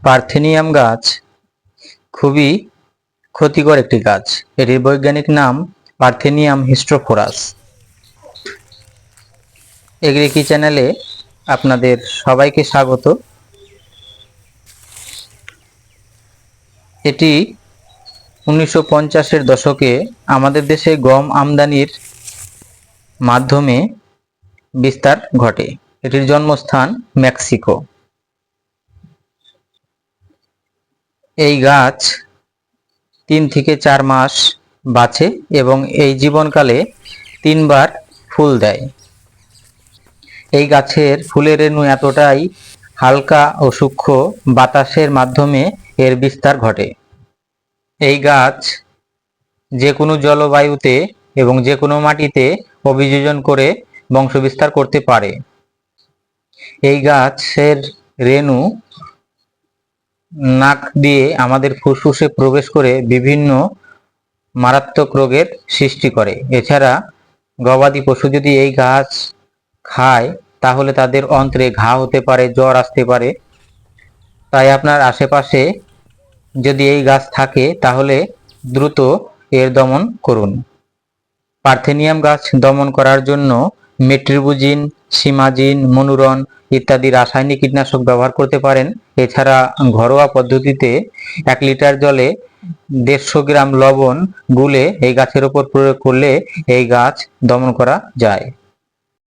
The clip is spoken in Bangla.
পার্থেনিয়াম গাছ খুবই ক্ষতিকর একটি গাছ। এটির বৈজ্ঞানিক নাম পার্থেনিয়াম হিস্টোফোরাস। এগ্রিকি চ্যানেলে আপনাদের সবাইকে স্বাগত। এটি 1950-এর দশকে আমাদের দেশে গম আমদানির মাধ্যমে বিস্তার ঘটে। এটির জন্মস্থান মেক্সিকো। এই গাছ 3 থেকে 4 মাস বাঁচে এবং এই জীবনকালে 3 বার ফুল দেয়। এই গাছের ফুলের রেণু এতটাই হালকা ও সূক্ষ্ম, বাতাসের মাধ্যমে এর বিস্তার ঘটে। এই গাছ যে কোনো জলবায়ুতে এবং যে কোনো মাটিতে অভিযোজন করে বংশবিস্তার করতে পারে। এই গাছের রেণু নাক দিয়ে আমাদের ফুসফুসে প্রবেশ করে বিভিন্ন মারাত্মক রোগের সৃষ্টি করে। এছাড়া গবাদি পশু যদি এই গাছ খায় তাহলে তাদের অন্ত্রে ঘা হতে পারে, জ্বর আসতে পারে। তাই আপনার আশেপাশে যদি এই গাছ থাকে তাহলে দ্রুত এর দমন করুন। পার্থেনিয়াম গাছ দমন করার জন্য মেট্রিবুজিন, সিমাজিন, মনুরন ইত্যাদি রাসায়নিক কীটনাশক ব্যবহার করতে পারেন। এছাড়া ঘরোয়া পদ্ধতিতে 1 লিটার জলে 150 গ্রাম লবণ গুলে এই গাছের উপর প্রয়োগ করলে এই গাছ দমন করা যায়।